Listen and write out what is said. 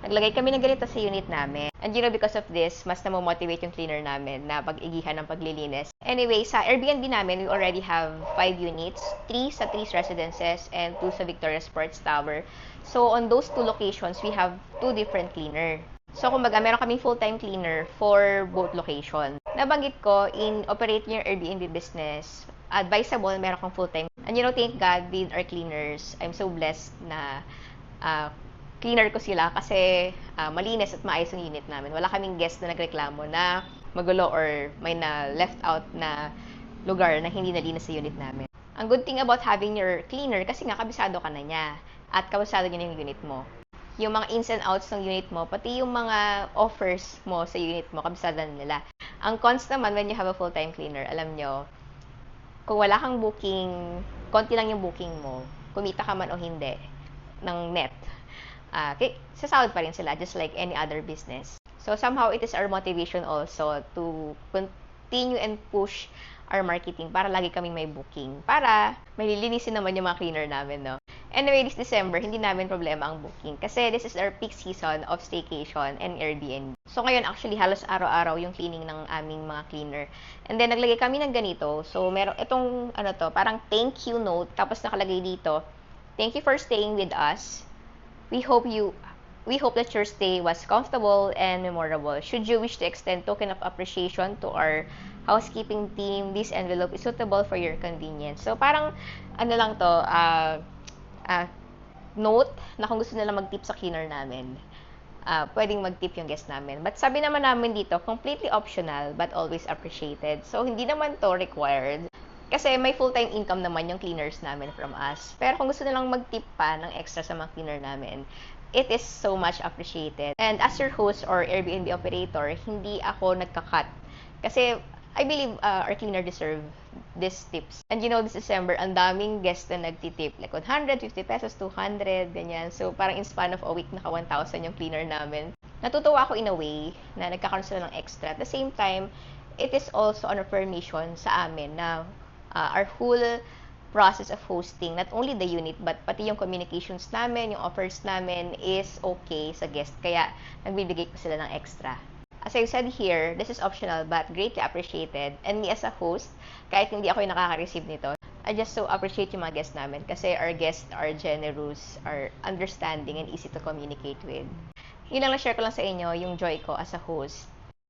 Naglagay kami ng ganito sa unit namin. And because of this, mas namomotivate yung cleaner namin na pag-igihan ng paglilinis. Anyway, sa Airbnb namin, we already have 5 units. 3 sa 3 residences and 2 sa Victoria Sports Tower. So, on those 2 locations, we have 2 different cleaner. So, kumbaga, meron kaming full-time cleaner for both location. Nabanggit ko, in operating your Airbnb business, advisable, meron kang full-time. And thank God with our cleaners, I'm so blessed na cleaner ko sila kasi malinis at maayos yung unit namin. Wala kaming guest na nagreklamo na magulo or may na left out na lugar na hindi nalinis sa unit namin. Ang good thing about having your cleaner, kasi nga kabisado ka na niya at kabisado niya yung unit mo. Yung mga ins and outs ng unit mo, pati yung mga offers mo sa unit mo, kabisado na nila. Ang cons naman when you have a full-time cleaner, alam nyo, kung wala kang booking, konti lang yung booking mo, kumita ka man o hindi, ng net, sasahod pa rin sila, just like any other business. So, somehow, it is our motivation also to continue and push our marketing para lagi kaming may booking. Para may lilinisin naman yung mga cleaner namin, no? Anyway, this December, hindi namin problema ang booking. Kasi this is our peak season of staycation and Airbnb. So, ngayon, actually, halos araw-araw yung cleaning ng aming mga cleaner. And then, naglagay kami ng ganito. So, meron itong, parang thank you note. Tapos, nakalagay dito, thank you for staying with us. We hope that your stay was comfortable and memorable. Should you wish to extend token of appreciation to our housekeeping team, this envelope is suitable for your convenience. So, parang, note na kung gusto nila mag-tip sa cleaner namin, pwedeng mag-tip yung guest namin. But sabi naman namin dito, completely optional but always appreciated. So, hindi naman to required. Kasi may full-time income naman yung cleaners namin from us. Pero kung gusto nilang mag-tip pa ng extra sa mga cleaner namin, it is so much appreciated. And as your host or Airbnb operator, hindi ako nagka-cut. Kasi I believe our cleaner deserve these tips. And this December, ang daming guests na nagtitip. Like 150 pesos, 200, ganyan. So parang in span of a week, naka 1,000 yung cleaner namin. Natutuwa ako in a way na nagkakaroon sila ng extra. At the same time, it is also an affirmation sa amin na our whole process of hosting, not only the unit, but pati yung communications namin, yung offers namin is okay sa guest. Kaya, nagbibigay ko sila ng extra. As I said here, this is optional but greatly appreciated. And me as a host, kahit hindi ako yung nakaka-receive nito, I just so appreciate yung mga guests namin kasi our guests are generous, are understanding, and easy to communicate with. Yun lang na-share ko lang sa inyo yung joy ko as a host.